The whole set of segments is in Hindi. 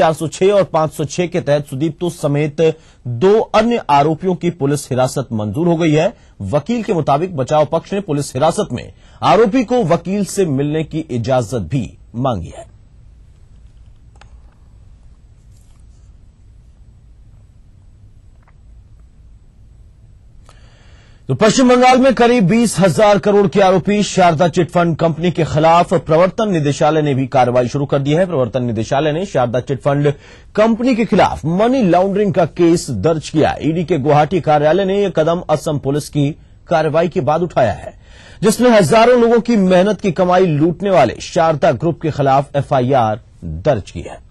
406 और 506 के तहत सुदीप्तो समेत 2 अन्य आरोपियों की पुलिस हिरासत मंजूर हो गई है। वकील के मुताबिक बचाव पक्ष ने पुलिस हिरासत में आरोपी को वकील से मिलने की इजाजत भी मांगी है। तो पश्चिम बंगाल में करीब 20,000 करोड़ के आरोपी शारदा चिटफंड कंपनी के खिलाफ प्रवर्तन निदेशालय ने भी कार्रवाई शुरू कर दी है। प्रवर्तन निदेशालय ने शारदा चिटफंड कंपनी के खिलाफ मनी लॉन्ड्रिंग का केस दर्ज किया। ईडी के गुवाहाटी कार्यालय ने यह कदम असम पुलिस की कार्रवाई के बाद उठाया है, जिसमें हजारों लोगों की मेहनत की कमाई लूटने वाले शारदा ग्रुप के खिलाफ एफआईआर दर्ज की है।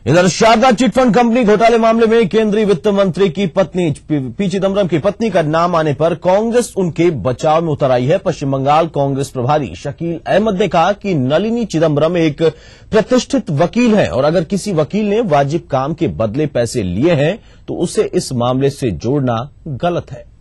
इधर शारदा चिटफंड कंपनी घोटाले मामले में केंद्रीय वित्त मंत्री की पत्नी पी चिदम्बरम की पत्नी का नाम आने पर कांग्रेस उनके बचाव में उतर आई है। पश्चिम बंगाल कांग्रेस प्रभारी शकील अहमद ने कहा कि नलिनी चिदम्बरम एक प्रतिष्ठित वकील है और अगर किसी वकील ने वाजिब काम के बदले पैसे लिए हैं तो उसे इस मामले से जोड़ना गलत है।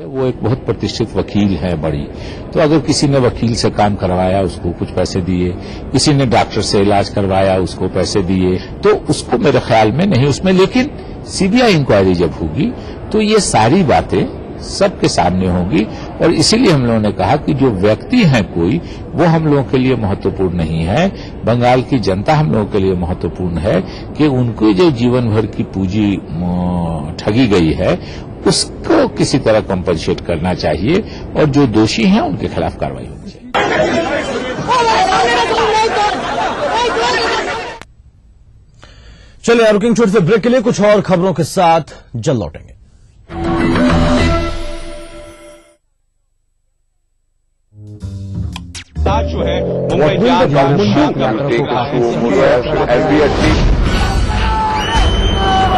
वो एक बहुत प्रतिष्ठित वकील है बड़ी, तो अगर किसी ने वकील से काम करवाया उसको कुछ पैसे दिए, किसी ने डॉक्टर से इलाज करवाया उसको पैसे दिए, तो उसको मेरे ख्याल में नहीं उसमें, लेकिन सीबीआई इंक्वायरी जब होगी तो ये सारी बातें सबके सामने होगी और इसीलिए हम लोगों ने कहा कि जो व्यक्ति हैं कोई वो हम लोगों के लिए महत्वपूर्ण नहीं है, बंगाल की जनता हम लोगों के लिए महत्वपूर्ण है कि उनको जो जीवन भर की पूंजी ठगी गई है उसको किसी तरह कंपनसेट करना चाहिए और जो दोषी हैं उनके खिलाफ कार्रवाई होनी चाहिए। चलिए रुकेंगे छोटे से ब्रेक के लिए, कुछ और खबरों के साथ जल्द लौटेंगे। जो है मुंबई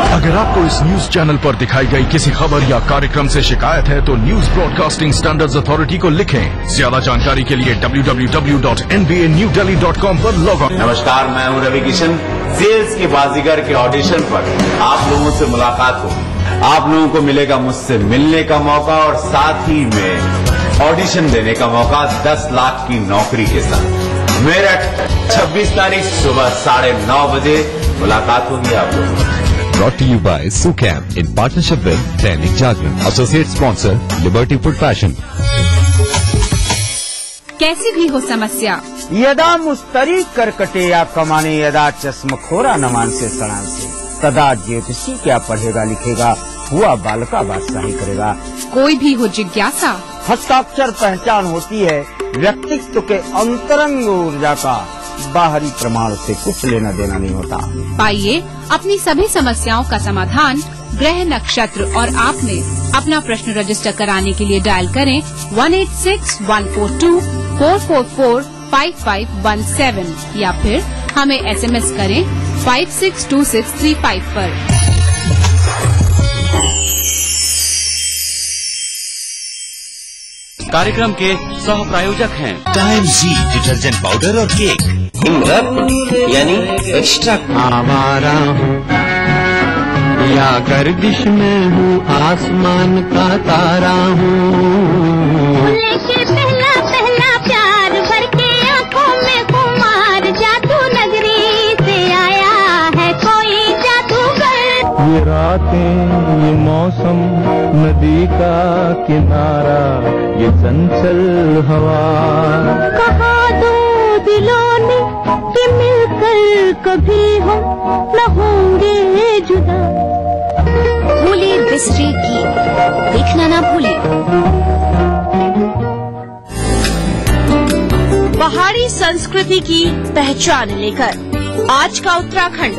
अगर आपको इस न्यूज चैनल पर दिखाई गई किसी खबर या कार्यक्रम से शिकायत है तो न्यूज ब्रॉडकास्टिंग स्टैंडर्ड्स अथॉरिटी को लिखें। ज्यादा जानकारी के लिए www.nbanewdelhi.com पर लॉग ऑन। नमस्कार, मैं हूं रवि किशन। सेल्स के बाजीगर के ऑडिशन पर आप लोगों से मुलाकात होगी। आप लोगों को मिलेगा मुझसे मिलने का मौका और साथ ही में ऑडिशन देने का मौका 10 लाख की नौकरी के साथ। मेरठ 26 तारीख सुबह 9:30 बजे मुलाकात होगी आप लोगों। Brought to you by Sucam in partnership with Dainik Jagran. Associate sponsor Liberty Food Fashion. कैसी भी हो समस्या, यदा मुस्तरी करकटे या कमाने, यदा चश्मखोरा न मानसे सणान से, तदा ज्योतिषी क्या पढ़ेगा लिखेगा, हुआ बालका बादशाही करेगा। कोई भी हो जिज्ञासा, हस्ताक्षर पहचान होती है व्यक्तित्व के अंतरंग ऊर्जा का, बाहरी प्रमाण से कुछ लेना देना नहीं होता। पाइए अपनी सभी समस्याओं का समाधान ग्रह नक्षत्र और आप में। अपना प्रश्न रजिस्टर कराने के लिए डायल करें 186-142-444-5517 या फिर हमें SMS करें 562635 पर। कार्यक्रम के सह प्रायोजक हैं टाइम जी डिटर्जेंट पाउडर और केक। यानी एक्स्ट्रा आवारा हूँ या गर्दिश में हूँ, आसमान का तारा हूँ। पहला पहला प्यार भर के आँखों में कुमार, जादू नगरी से आया है कोई जादूगर। ये रातें, ये मौसम, नदी का किनारा, ये चंचल हवा, कहा दो दिलों ने कि मिलकर कभी हम न होंगे जुदा। भूले बिसरे गीत देखना ना भूले। पहाड़ी संस्कृति की पहचान लेकर आज का उत्तराखंड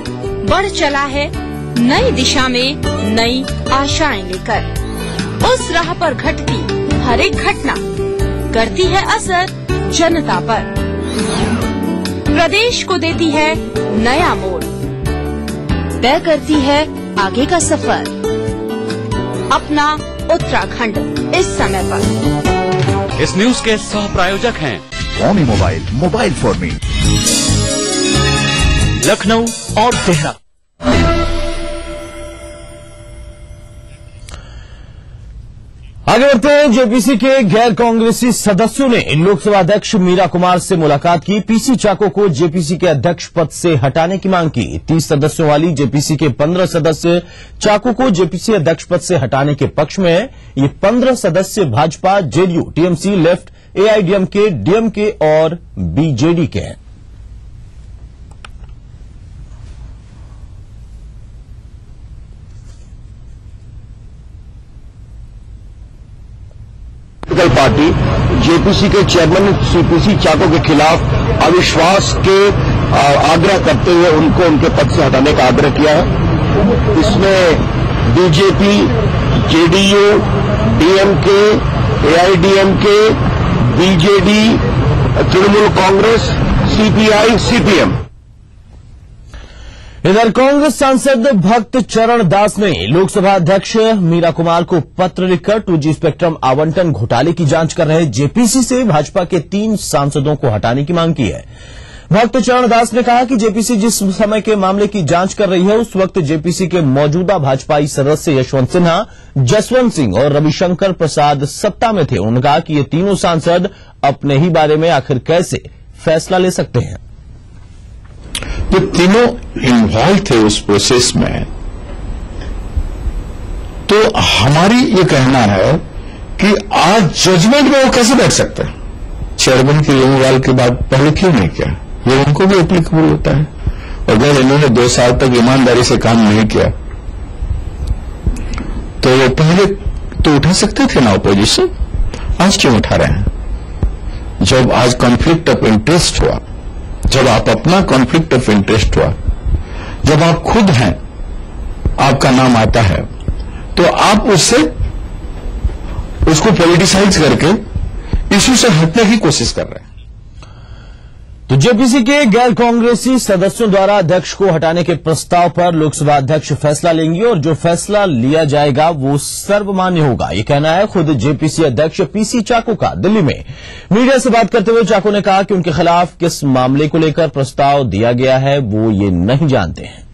बढ़ चला है नई दिशा में नई आशाएं लेकर। उस राह पर घटती हर एक घटना करती है असर जनता पर, प्रदेश को देती है नया मोड़, तय करती है आगे का सफर। अपना उत्तराखंड इस समय पर। इस न्यूज के सह प्रायोजक हैं कौमी mobile, mobile for me, Lucknow और देहरादून। आगे बढ़ते हैं। जेपीसी के गैर कांग्रेसी सदस्यों ने लोकसभा अध्यक्ष मीरा कुमार से मुलाकात की। पीसी चाको को जेपीसी के अध्यक्ष पद से हटाने की मांग की। 30 सदस्यों वाली जेपीसी के 15 सदस्य चाको को जेपीसी अध्यक्ष पद से हटाने के पक्ष में है। ये 15 सदस्य Bhajpa, JDU, TMC, left, AIADMK, DMK और बीजेडी के हैं। पार्टी जेपीसी के चेयरमैन सीपीसी चाको के खिलाफ अविश्वास के आग्रह करते हुए उनको उनके पद से हटाने का आग्रह किया है। इसमें BJP, JDU, DMK, AIADMK, BJD, Trinamool Congress, CPI, CPM. इधर कांग्रेस सांसद भक्त चरण दास ने लोकसभा अध्यक्ष मीरा कुमार को पत्र लिखकर 2G स्पेक्ट्रम आवंटन घोटाले की जांच कर रहे जेपीसी से भाजपा के 3 सांसदों को हटाने की मांग की है। भक्त चरण दास ने कहा कि जेपीसी जिस समय के मामले की जांच कर रही है उस वक्त जेपीसी के मौजूदा भाजपाई सदस्य यशवंत सिन्हा, जसवंत सिंह और रविशंकर प्रसाद सत्ता में थे। उन्होंने कहा कि ये तीनों सांसद अपने ही बारे में आखिर कैसे फैसला ले सकते हैं। जो तीनों इन्वॉल्व थे उस प्रोसेस में, तो हमारी ये कहना है कि आज जजमेंट में वो कैसे बैठ सकते हैं। चेयरमैन की रिमूवल के बाद पहले क्यों नहीं किया, ये उनको भी एप्लीकेबल होता है। अगर इन्होंने 2 साल तक ईमानदारी से काम नहीं किया तो वो पहले तो उठा सकते थे ना ऑपोजिशन, आज क्यों उठा रहे हैं। जब आज कॉन्फ्लिक्ट ऑफ इंटरेस्ट हुआ, जब आप अपना कॉन्फ्लिक्ट ऑफ इंटरेस्ट हुआ, जब आप खुद हैं, आपका नाम आता है, तो आप उसको पॉलिटिसाइज करके इश्यू से हटने की कोशिश कर रहे हैं। तो जेपीसी के गैर कांग्रेसी सदस्यों द्वारा अध्यक्ष को हटाने के प्रस्ताव पर लोकसभा अध्यक्ष फैसला लेंगे और जो फैसला लिया जाएगा वो सर्वमान्य होगा, ये कहना है खुद जेपीसी अध्यक्ष पीसी चाको का। दिल्ली में मीडिया से बात करते हुए चाको ने कहा कि उनके खिलाफ किस मामले को लेकर प्रस्ताव दिया गया है वो ये नहीं जानते हैं।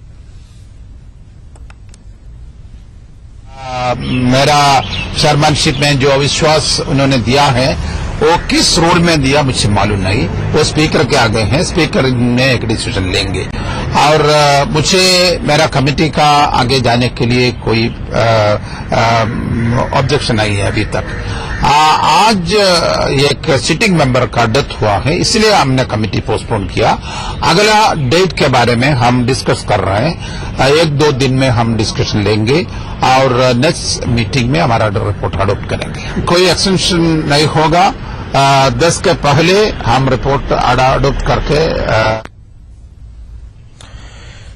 मेरा चेयरमैनशिप में जो अविश्वास उन्होंने दिया है वो किस रोल में दिया मुझे मालूम नहीं। वो स्पीकर के आगे हैं, स्पीकर ने एक डिसीजन लेंगे और मुझे मेरा कमेटी का आगे जाने के लिए कोई ऑब्जेक्शन नहीं है अभी तक। आज एक सिटिंग मेंबर का डेथ हुआ है, इसलिए हमने कमेटी पोस्टपोन किया। अगला डेट के बारे में हम डिस्कस कर रहे हैं, 1-2 दिन में हम डिस्कशन लेंगे और नेक्स्ट मीटिंग में हमारा रिपोर्ट अडॉप्ट करेंगे। कोई एक्सटेंशन नहीं होगा, 10 के पहले हम रिपोर्ट अडॉप्ट करके।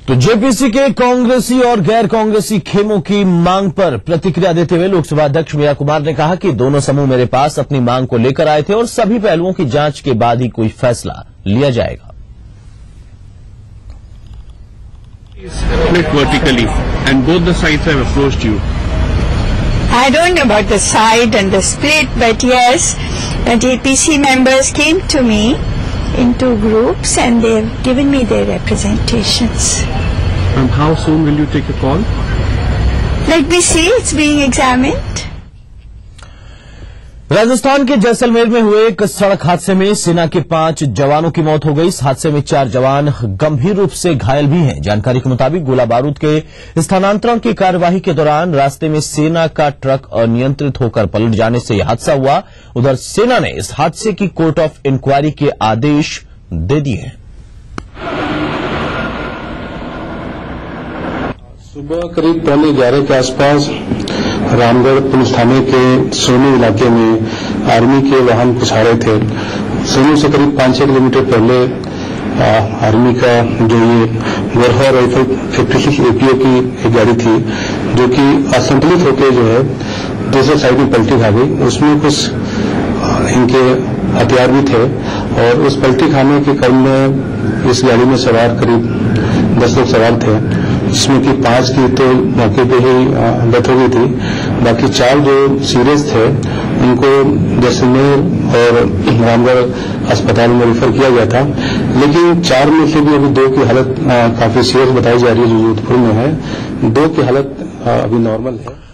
तो जेपीसी के कांग्रेसी और गैर कांग्रेसी खेमों की मांग पर प्रतिक्रिया देते हुए लोकसभा अध्यक्ष मीरा कुमार ने कहा कि दोनों समूह मेरे पास अपनी मांग को लेकर आए थे और सभी पहलुओं की जांच के बाद ही कोई फैसला लिया जाएगा। Split vertically, and both the sides have approached you. I don't know about the side and the split, but yes, the JPC members came to me in 2 groups and they've given me their representations. And how soon will you take a call? Let me see, it's being examined. Rajasthan के जैसलमेर में हुए एक सड़क हादसे में सेना के 5 जवानों की मौत हो गई। इस हादसे में 4 जवान गंभीर रूप से घायल भी हैं। जानकारी के मुताबिक गोला बारूद के स्थानांतरण की कार्यवाही के दौरान रास्ते में सेना का ट्रक अनियंत्रित होकर पलट जाने से यह हादसा हुआ। उधर सेना ने इस हादसे की कोर्ट ऑफ इंक्वायरी के आदेश दे दिए हैं। सुबह करीब 11:15 के आसपास रामगढ़ पुलिस थाने के सोनू इलाके में आर्मी के वाहन कुछ आ रहे थे। सोनू से करीब 5-6 किलोमीटर पहले आर्मी का जो ये वरहा राइफल 56 APO की एक गाड़ी थी जो कि असंतुलित होकर जो है दूसरे साइड में पलटी खा गई। उसमें कुछ इनके हथियार भी थे और उस पलटी खाने के क्रम में इस गाड़ी में सवार करीब 10 लोग सवार थे, जिसमें कि 5 की तो मौके पे ही डेथ हो गई थी। बाकी 4 जो सीरियस थे उनको जैसलमेर और रामगढ़ अस्पताल में रेफर किया गया था, लेकिन 4 में से भी अभी 2 की हालत काफी सीरियस बताई जा रही है, जो जोधपुर में है। 2 की हालत अभी नॉर्मल है।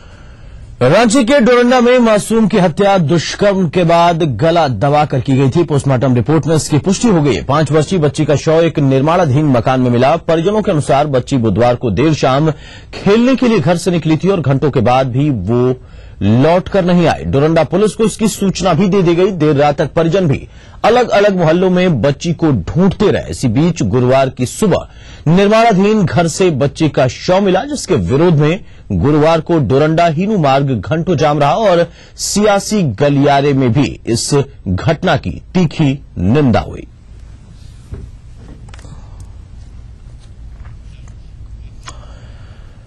रांची के डोरंडा में मासूम की हत्या दुष्कर्म के बाद गला दबाकर की गई थी। पोस्टमार्टम रिपोर्ट में इसकी पुष्टि हो गई है। 5 वर्षीय बच्ची का शव एक निर्माणाधीन मकान में मिला। परिजनों के अनुसार बच्ची बुधवार को देर शाम खेलने के लिए घर से निकली थी और घंटों के बाद भी वो लौट कर नहीं आई। डोरंडा पुलिस को इसकी सूचना भी दे दी गई। देर रात तक परिजन भी अलग अलग मोहल्लों में बच्ची को ढूंढते रहे। इसी बीच गुरुवार की सुबह निर्माणाधीन घर से बच्ची का शव मिला, जिसके विरोध में गुरुवार को डोरंडा हीनू मार्ग घंटों जाम रहा और सियासी गलियारे में भी इस घटना की तीखी निंदा हुई।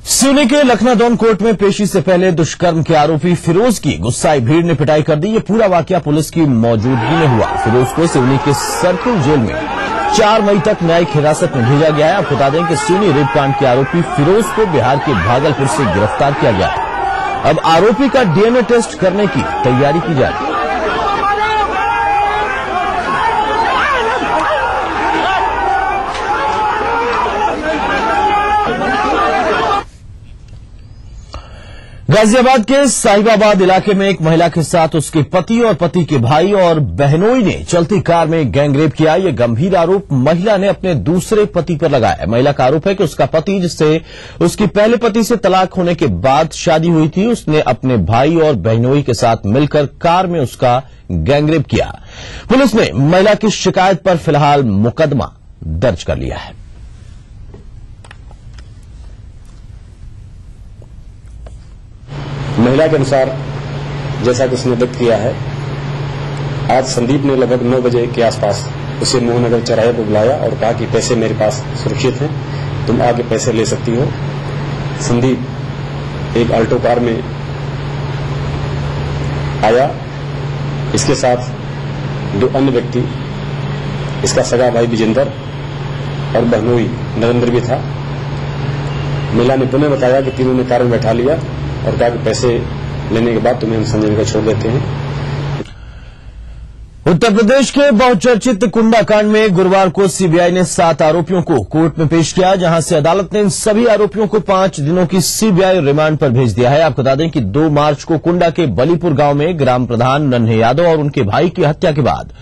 सिवनी के लखनादौन कोर्ट में पेशी से पहले दुष्कर्म के आरोपी फिरोज की गुस्साई भीड़ ने पिटाई कर दी। ये पूरा वाकया पुलिस की मौजूदगी में हुआ। फिरोज को सिवनी के सर्किल जेल में 4 मई तक न्यायिक हिरासत में भेजा गया है। आपको बता दें कि सिवनी रेप कांड के आरोपी फिरोज को बिहार के भागलपुर से गिरफ्तार किया गया है। अब आरोपी का डीएनए टेस्ट करने की तैयारी की जा रही है। गाजियाबाद के साहिबाबाद इलाके में एक महिला के साथ उसके पति और पति के भाई और बहनोई ने चलती कार में गैंगरेप किया। यह गंभीर आरोप महिला ने अपने दूसरे पति पर लगाया। महिला का आरोप है कि उसका पति, जिससे उसकी पहले पति से तलाक होने के बाद शादी हुई थी, उसने अपने भाई और बहनोई के साथ मिलकर कार में उसका गैंगरेप किया। पुलिस ने महिला की शिकायत पर फिलहाल मुकदमा दर्ज कर लिया है। महिला के अनुसार जैसा कि उसने व्यक्त किया है, आज संदीप ने लगभग 9 बजे के आसपास उसे मोहनगर चौराहे पर बुलाया और कहा कि पैसे मेरे पास सुरक्षित हैं, तुम आगे पैसे ले सकती हो। संदीप एक अल्टो कार में आया। इसके साथ 2 अन्य व्यक्ति, इसका सगा भाई विजेंद्र और बहनोई नरेंद्र भी था। महिला ने पुनः बताया कि तीनों ने कार में बैठा लिया और कहा कि पैसे लेने के बाद तुम्हें हम संजय नगर छोड़ देते हैं। उत्तर प्रदेश के बहुचर्चित कुंडा कांड में गुरुवार को सीबीआई ने 7 आरोपियों को कोर्ट में पेश किया, जहां से अदालत ने इन सभी आरोपियों को 5 दिनों की सीबीआई रिमांड पर भेज दिया है। आपको बता दें कि 2 मार्च को कुंडा के बलीपुर गांव में ग्राम प्रधान नन्हे यादव और उनके भाई की हत्या के बाद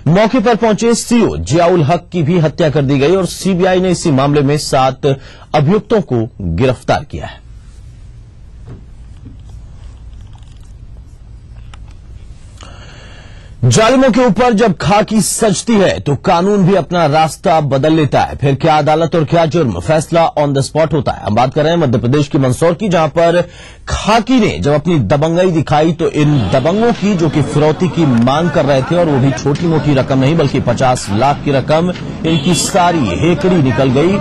मौके पर पहुंचे सीओ जियाउल हक की भी हत्या कर दी गई और सीबीआई ने इसी मामले में 7 अभियुक्तों को गिरफ्तार किया है। जालिमों के ऊपर जब खाकी सजती है तो कानून भी अपना रास्ता बदल लेता है। फिर क्या अदालत और क्या जुर्म, फैसला ऑन द स्पॉट होता है। हम बात कर रहे हैं मध्य प्रदेश की मंदसौर की, जहां पर खाकी ने जब अपनी दबंगई दिखाई तो इन दबंगों की, जो कि फिरौती की मांग कर रहे थे, और वो भी छोटी मोटी रकम नहीं बल्कि 50 लाख की रकम, इनकी सारी हेकड़ी निकल गई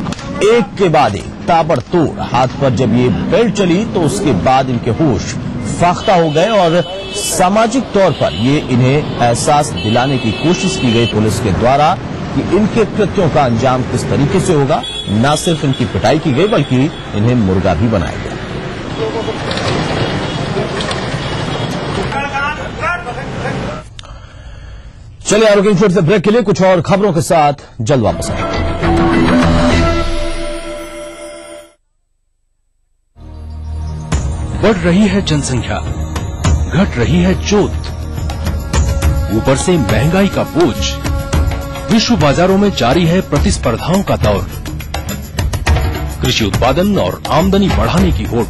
एक के बाद एक, ताबड़तोड़। हाथ पर जब ये बेल्ट चली तो उसके बाद इनके होश फाख्ता हो गए और सामाजिक तौर पर ये इन्हें एहसास दिलाने की कोशिश की गई पुलिस के द्वारा कि इनके कृत्यों का अंजाम किस तरीके से होगा। न सिर्फ इनकी पिटाई की गई बल्कि इन्हें मुर्गा भी बनाया गया। चलिए आरोग्य छोड़ से ब्रेक के लिए कुछ और खबरों के साथ जल्द वापस आएंगे। बढ़ रही है जनसंख्या, घट रही है जोत, ऊपर से महंगाई का बोझ। विश्व बाजारों में जारी है प्रतिस्पर्धाओं का दौर। कृषि उत्पादन और आमदनी बढ़ाने की होड़।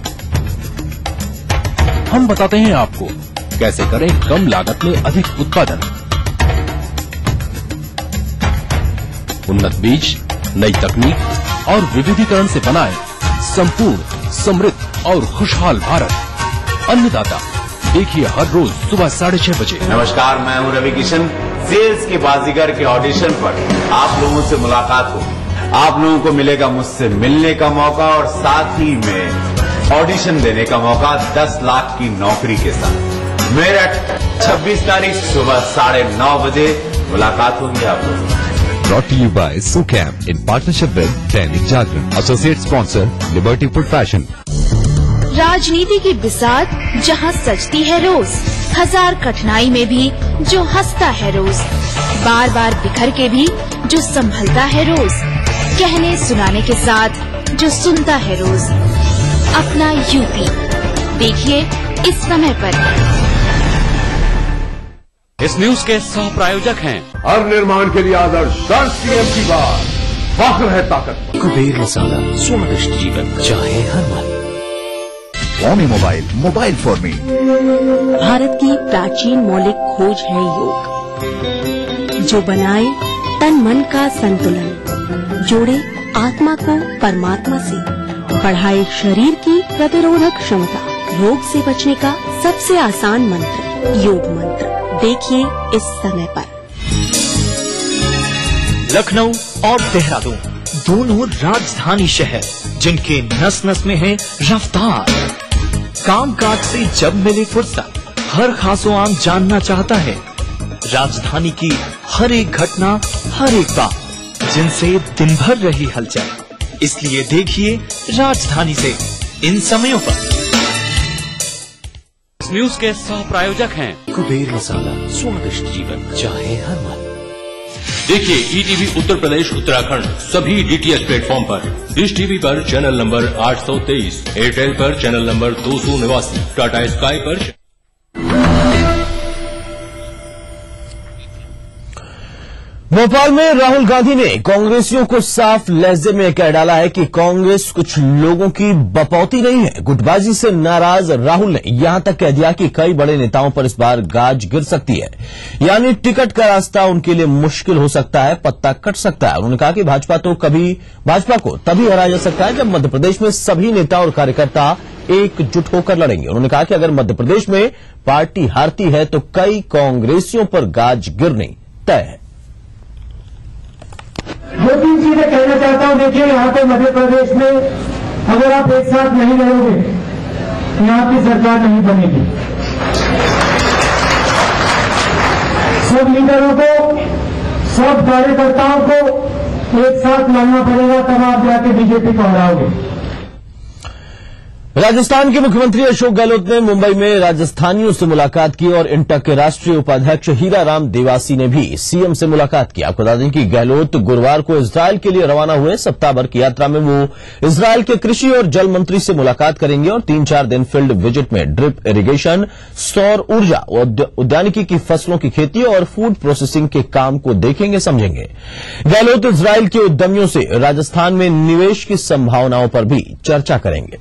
हम बताते हैं आपको कैसे करें कम लागत में अधिक उत्पादन। उन्नत बीज, नई तकनीक और विविधीकरण से बनाए संपूर्ण, समृद्ध और खुशहाल भारत। अन्नदाता देखिए हर रोज सुबह 6:30 बजे। नमस्कार, मैं हूं रवि किशन। सेल्स के बाजीगर के ऑडिशन पर आप लोगों से मुलाकात होगी। आप लोगों को मिलेगा मुझसे मिलने का मौका और साथ ही में ऑडिशन देने का मौका 10 लाख की नौकरी के साथ। मेरठ 26 तारीख सुबह 9:30 बजे मुलाकात होगी आप लोगों से। Brought to you by Sucam in partnership with Dainik Jagran, associate sponsor Liberty Food Fashion। राजनीति की बिसात जहां सजती है रोज, 1000 कठिनाई में भी जो हंसता है रोज, बार बार बिखर के भी जो संभलता है रोज, कहने सुनाने के साथ जो सुनता है रोज। अपना यूपी देखिए इस समय पर। इस न्यूज के सह प्रायोजक हैं हर निर्माण के लिए आदर्श सीएम की बात, फख्र है ताकत। कुबेर मसाला, स्वादिष्ट जीवन चाहे हर मन। Xiaomi mobile for me. Bharat की प्राचीन मौलिक खोज है योग, जो बनाए तन मन का संतुलन, जोड़े आत्मा को परमात्मा से, बढ़ाए शरीर की प्रतिरोधक क्षमता। रोग से बचने का सबसे आसान मंत्र योग मंत्र। देखिए इस समय पर। लखनऊ और देहरादून दोनों राजधानी शहर, जिनके नस नस में है रफ्तार। काम काज से जब मिले फुर्सत, हर खासो आम जानना चाहता है राजधानी की हर एक घटना, हर एक बात, जिनसे दिन भर रही हलचल। इसलिए देखिए राजधानी से इन समयों पर। इस न्यूज के सह प्रायोजक हैं कुबेर मसाला, स्वादिष्ट जीवन चाहे हर मन। देखिए ईटीवी उत्तर प्रदेश उत्तराखंड सभी डीटीएच प्लेटफॉर्म पर। डिश टीवी पर चैनल नंबर 823, एयरटेल पर चैनल नंबर 289, टाटा स्काई पर। भोपाल में राहुल गांधी ने कांग्रेसियों को साफ लहजे में कह डाला है कि कांग्रेस कुछ लोगों की बपौती नहीं है। गुटबाजी से नाराज राहुल ने यहां तक कह दिया कि कई बड़े नेताओं पर इस बार गाज गिर सकती है, यानी टिकट का रास्ता उनके लिए मुश्किल हो सकता है, पत्ता कट सकता है। उन्होंने कहा कि भाजपा को तभी हराया जा सकता है जब मध्य प्रदेश में सभी नेता और कार्यकर्ता एकजुट होकर लड़ेंगे। उन्होंने कहा कि अगर मध्य प्रदेश में पार्टी हारती है तो कई कांग्रेसियों पर गाज गिरनी तय है। दो तीन चीजें कहना चाहता हूं। देखिए, यहाँ पे मध्य प्रदेश में अगर आप एक साथ नहीं रहोगे, यहाँ की सरकार नहीं बनेगी। सब लीडरों को, सब कार्यकर्ताओं को एक साथ लड़ना पड़ेगा, तब आप जाके बीजेपी को हराओगे। राजस्थान के मुख्यमंत्री अशोक गहलोत ने मुंबई में राजस्थानियों से मुलाकात की और इंटक के राष्ट्रीय उपाध्यक्ष हीराराम देवासी ने भी सीएम से मुलाकात की। आपको बता दें कि गहलोत गुरुवार को इजरायल के लिए रवाना हुए। सप्ताह भर की यात्रा में वो इजरायल के कृषि और जल मंत्री से मुलाकात करेंगे और 3-4 दिन फील्ड विजिट में ड्रिप इरिगेशन, सौर ऊर्जा, उद्यानिकी की फसलों की खेती और फूड प्रोसेसिंग के काम को देखेंगे, समझेंगे। गहलोत इजरायल के उद्यमियों से राजस्थान में निवेश की संभावनाओं पर भी चर्चा करेंगे।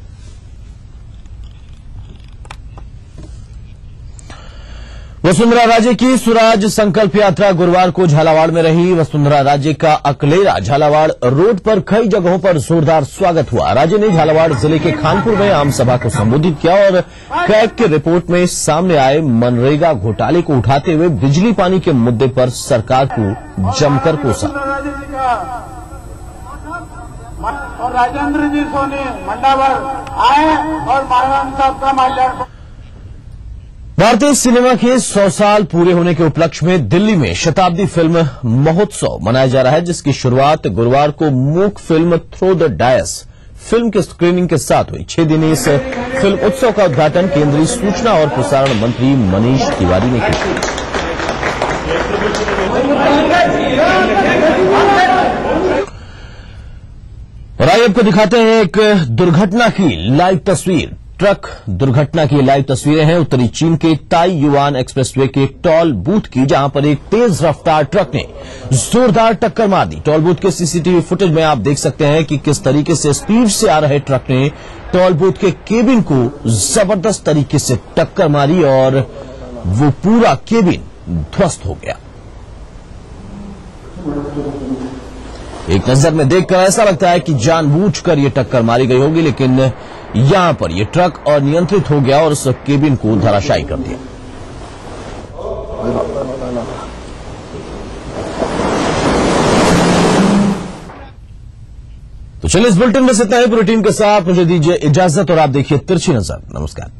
वसुंधरा राजे की स्वराज संकल्प यात्रा गुरुवार को झालावाड़ में रही। वसुंधरा राजे का अकलेरा झालावाड़ रोड पर कई जगहों पर जोरदार स्वागत हुआ। राजे ने झालावाड़ जिले के खानपुर में आम सभा को संबोधित किया और कैग की रिपोर्ट में सामने आए मनरेगा घोटाले को उठाते हुए बिजली पानी के मुद्दे पर सरकार को जमकर कोसा। और राजेंद्र जी सोनी मंडावर आए और मानवान साहब का माल्यार्पण। भारतीय सिनेमा के 100 साल पूरे होने के उपलक्ष्य में दिल्ली में शताब्दी फिल्म महोत्सव मनाया जा रहा है, जिसकी शुरुआत गुरुवार को मूक film throw the dice film के स्क्रीनिंग के साथ हुई। 6 दिनी इस फिल्म उत्सव का उद्घाटन केंद्रीय सूचना और प्रसारण मंत्री मनीष तिवारी ने किया। और आइए आपको दिखाते हैं एक दुर्घटना की लाइव तस्वीर। ट्रक दुर्घटना की लाइव तस्वीरें हैं उत्तरी चीन के ताई युआन एक्सप्रेसवे के टोल बूथ की, जहां पर एक तेज रफ्तार ट्रक ने जोरदार टक्कर मार दी। टोल बूथ के सीसीटीवी फुटेज में आप देख सकते हैं कि किस तरीके से स्पीड से आ रहे ट्रक ने टोल बूथ के केबिन को जबरदस्त तरीके से टक्कर मारी और वो पूरा केबिन ध्वस्त हो गया। एक नजर में देखकर ऐसा लगता है कि जानबूझकर ये टक्कर मारी गई होगी, लेकिन यहां पर ये ट्रक अनियंत्रित हो गया और उस केबिन को धराशायी कर दिया। तो चलिए इस बुलेटिन में से इतना ही। पूरी टीम के साथ मुझे दीजिए इजाजत और आप देखिए तिरछी नजर। नमस्कार।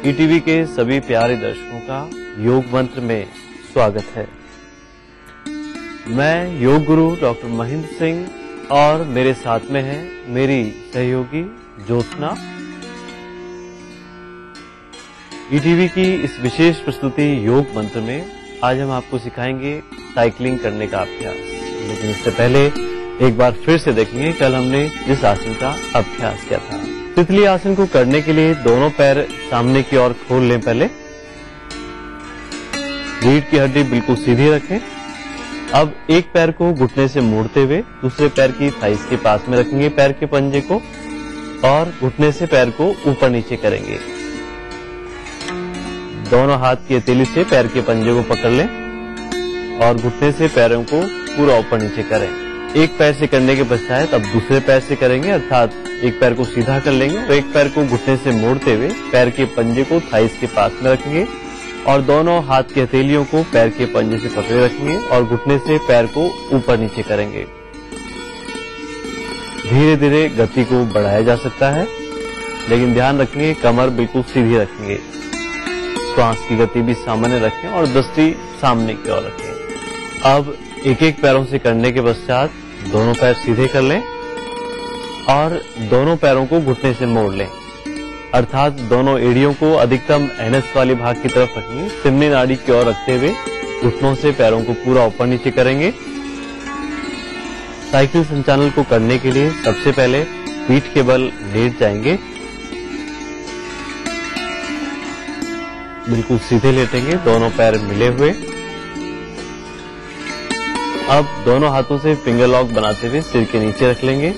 ईटीवी के सभी प्यारे दर्शकों का योग मंत्र में स्वागत है। मैं योग गुरु डॉक्टर महेंद्र सिंह और मेरे साथ में है मेरी सहयोगी ज्योत्सना। ईटीवी की इस विशेष प्रस्तुति योग मंत्र में आज हम आपको सिखाएंगे साइकिलिंग करने का अभ्यास। लेकिन इससे पहले एक बार फिर से देखेंगे कल हमने जिस आसन का अभ्यास किया था। तितली आसन को करने के लिए दोनों पैर सामने की ओर खोल लें। पहले रीढ़ की हड्डी बिल्कुल सीधी रखें। अब एक पैर को घुटने से मोड़ते हुए दूसरे पैर की थाइस के पास में रखेंगे पैर के पंजे को और घुटने से पैर को ऊपर नीचे करेंगे। दोनों हाथ की हथेली से पैर के पंजे को पकड़ लें और घुटने से पैरों को पूरा ऊपर नीचे करें। एक पैर से करने के पश्चात अब दूसरे पैर से करेंगे, अर्थात एक पैर को सीधा कर लेंगे और एक पैर को घुटने से मोड़ते हुए पैर के पंजे को थाइस के पास में रखेंगे और दोनों हाथ की हथेलियों को पैर के पंजे से पकड़े रखेंगे और घुटने से पैर को ऊपर नीचे करेंगे। धीरे धीरे गति को बढ़ाया जा सकता है, लेकिन ध्यान रखेंगे कमर बिल्कुल सीधी रखेंगे। श्वास की गति भी सामान्य रखें और दृष्टि सामने की ओर रखें। अब एक एक पैरों से करने के पश्चात दोनों पैर सीधे कर लें और दोनों पैरों को घुटने से मोड़ लें, अर्थात दोनों एड़ियों को अधिकतम एनएस वाले भाग की तरफ रखेंगे। सिमनी नाड़ी की ओर रखते हुए घुटनों से पैरों को पूरा ऊपर नीचे करेंगे। साइकिल संचालन को करने के लिए सबसे पहले पीठ के बल लेट जाएंगे, बिल्कुल सीधे लेटेंगे, दोनों पैर मिले हुए। अब दोनों हाथों से फिंगर लॉक बनाते हुए सिर के नीचे रख लेंगे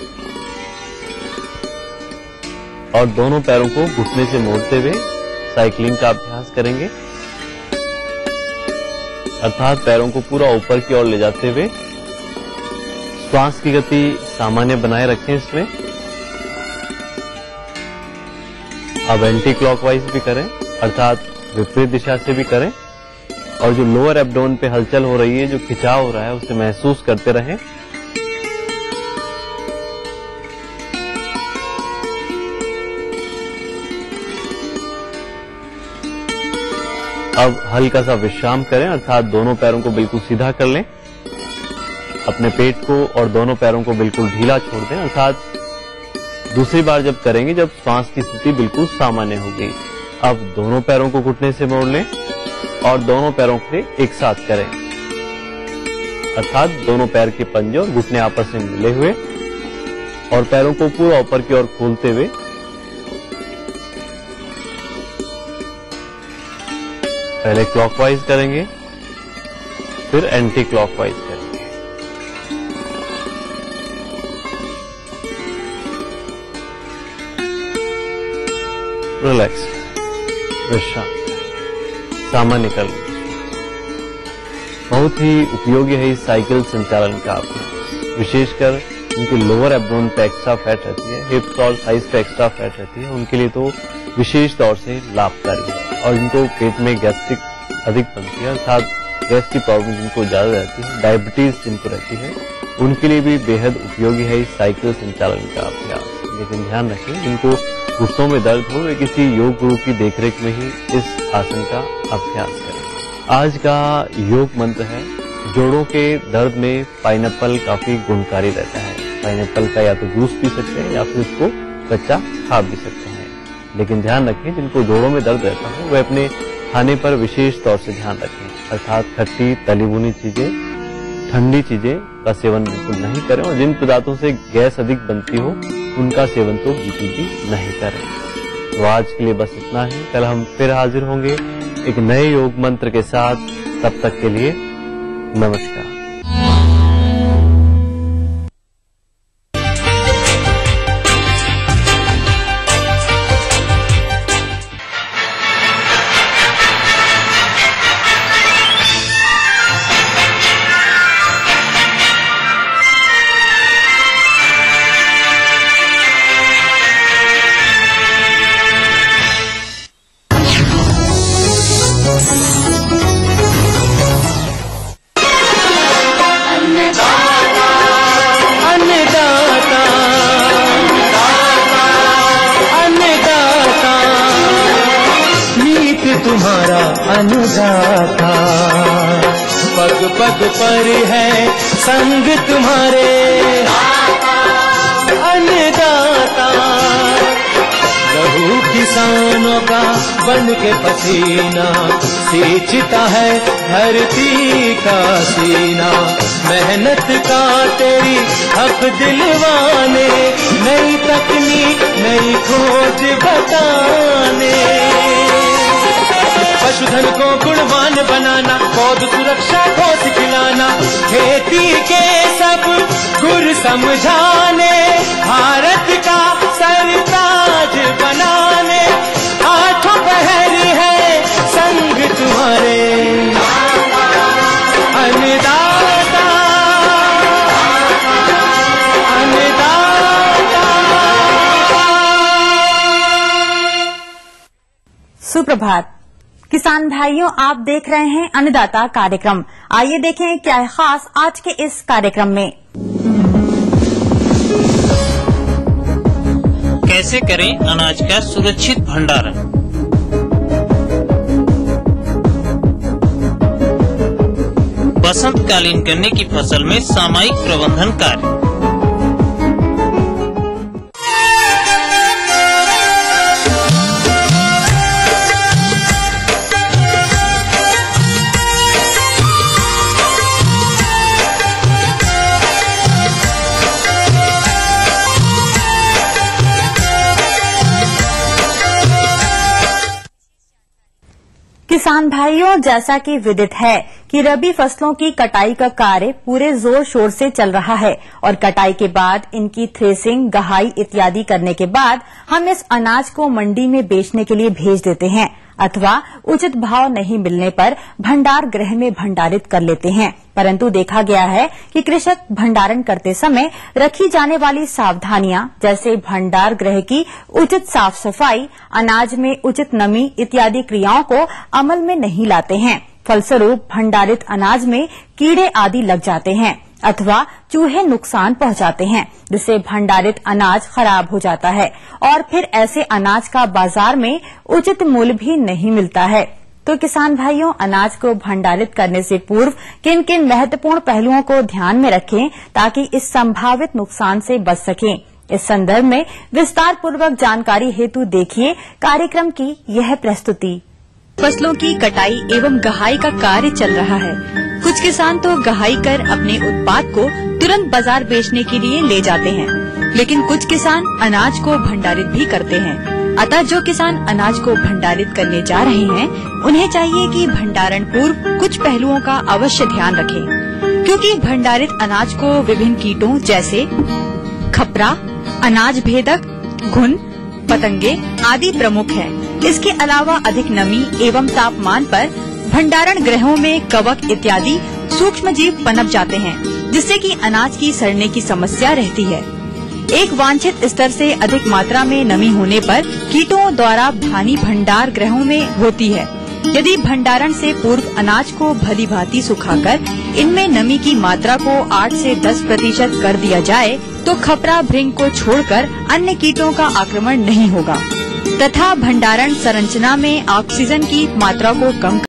और दोनों पैरों को घुटने से मोड़ते हुए साइकिलिंग का अभ्यास करेंगे, अर्थात पैरों को पूरा ऊपर की ओर ले जाते हुए श्वास की गति सामान्य बनाए रखें। इसमें अब एंटी क्लॉकवाइज भी करें, अर्थात विपरीत दिशा से भी करें और जो लोअर एब्डोमेन पे हलचल हो रही है, जो खिंचाव हो रहा है, उसे महसूस करते रहें। अब हल्का सा विश्राम करें, अर्थात दोनों पैरों को बिल्कुल सीधा कर लें, अपने पेट को और दोनों पैरों को बिल्कुल ढीला छोड़ दें, अर्थात दूसरी बार जब करेंगे जब श्वास की स्थिति बिल्कुल सामान्य होगी। अब दोनों पैरों को घुटने से मोड़ लें और दोनों पैरों को एक साथ करें, अर्थात दोनों पैर के पंजे और घुटने आपस में मिले हुए और पैरों को पूरा ऊपर की ओर खोलते हुए पहले क्लॉकवाइज करेंगे, फिर एंटी क्लॉकवाइज करेंगे। रिलैक्स, विश्राम, सामान्य कर लें। बहुत ही उपयोगी है इस साइकिल संचालन का अभ्यास, विशेषकर उनके लोअर एब्डोमेन पे एक्स्ट्रा फैट रहती है, हिप्स और थाइस पे एक्स्ट्रा फैट रहती है, उनके लिए तो विशेष तौर से लाभकारी है। और जिनको पेट में गैस्ट्रिक अधिक बनती है, अर्थात गैस की प्रॉब्लम जिनको ज्यादा रहती है, डायबिटीज जिनको रहती है, उनके लिए भी बेहद उपयोगी है इस साइकिल संचालन का अभ्यास। लेकिन ध्यान रखें जिनको घुटनों में दर्द हो वे किसी योग गुरु की देखरेख में ही इस आसन का अभ्यास करें। आज का योग मंत्र है, जोड़ों के दर्द में पाइनएप्पल काफी गुणकारी रहता है। पाइनएप्पल का या तो जूस पी सकते हैं या फिर उसको कच्चा खा भी सकते हैं। लेकिन ध्यान रखें जिनको जोड़ों में दर्द रहता है वे अपने खाने पर विशेष तौर से ध्यान रखें, अर्थात खट्टी तली भुनी चीजें, ठंडी चीजें का सेवन बिल्कुल नहीं करें और जिन पदार्थों से गैस अधिक बनती हो उनका सेवन तो बिल्कुल भी नहीं करें। तो आज के लिए बस इतना ही। कल हम फिर हाजिर होंगे एक नए योग मंत्र के साथ। तब तक के लिए नमस्कार। तुम्हारा अन्नदाता, पग पग पर है संग तुम्हारे अन्नदाता। लहू किसानों का बन के पसीना सींचता है धरती का सीना, मेहनत का तेरी हक दिलवाने, नई तकनीक नई खोज बताने। पशुधन को गुणवान बनाना, पौध सुरक्षा को सिखलाना, खेती के सब गुर समझाने, भारत का सरताज बनाने, आठों पहर है संग तुम्हारे अन्नदाता, अन्नदाता। सुप्रभात किसान भाइयों, आप देख रहे हैं अन्नदाता कार्यक्रम। आइए देखें क्या है खास आज के इस कार्यक्रम में। कैसे करें अनाज का सुरक्षित भंडारण। बसंतकालीन गन्ने की फसल में सामयिक प्रबंधन कार्य। किसान भाइयों, जैसा कि विदित है कि रबी फसलों की कटाई का कार्य पूरे जोर शोर से चल रहा है और कटाई के बाद इनकी थ्रेसिंग, गहाई इत्यादि करने के बाद हम इस अनाज को मंडी में बेचने के लिए भेज देते हैं अथवा उचित भाव नहीं मिलने पर भंडार गृह में भंडारित कर लेते हैं। परंतु देखा गया है कि कृषक भंडारण करते समय रखी जाने वाली सावधानियां जैसे भंडार गृह की उचित साफ सफाई, अनाज में उचित नमी इत्यादि क्रियाओं को अमल में नहीं लाते हैं। फलस्वरूप भंडारित अनाज में कीड़े आदि लग जाते हैं अथवा चूहे नुकसान पहुंचाते हैं, जिससे भंडारित अनाज खराब हो जाता है और फिर ऐसे अनाज का बाजार में उचित मूल्य भी नहीं मिलता है। तो किसान भाइयों, अनाज को भंडारित करने से पूर्व किन किन महत्वपूर्ण पहलुओं को ध्यान में रखें ताकि इस संभावित नुकसान से बच सकें। इस संदर्भ में विस्तार पूर्वक जानकारी हेतु देखिए कार्यक्रम की यह प्रस्तुति। फसलों की कटाई एवं गहाई का कार्य चल रहा है। कुछ किसान तो गहाई कर अपने उत्पाद को तुरंत बाजार बेचने के लिए ले जाते हैं, लेकिन कुछ किसान अनाज को भंडारित भी करते हैं। अतः जो किसान अनाज को भंडारित करने जा रहे हैं, उन्हें चाहिए कि भंडारण पूर्व कुछ पहलुओं का अवश्य ध्यान रखें, क्योंकि भंडारित अनाज को विभिन्न कीटों जैसे खपरा, अनाज भेदक, घुन, पतंगे आदि प्रमुख हैं। इसके अलावा अधिक नमी एवं तापमान पर भंडारण गृहों में कवक इत्यादि सूक्ष्म जीव पनप जाते हैं, जिससे कि अनाज की सड़ने की समस्या रहती है। एक वांछित स्तर से अधिक मात्रा में नमी होने पर कीटों द्वारा हानि भंडार गृहों में होती है। यदि भंडारण से पूर्व अनाज को भली भांति सुखाकर इनमें नमी की मात्रा को 8 से 10% कर दिया जाए तो खपरा, भृंग को छोड़कर अन्य कीटों का आक्रमण नहीं होगा तथा भंडारण संरचना में ऑक्सीजन की मात्रा को कम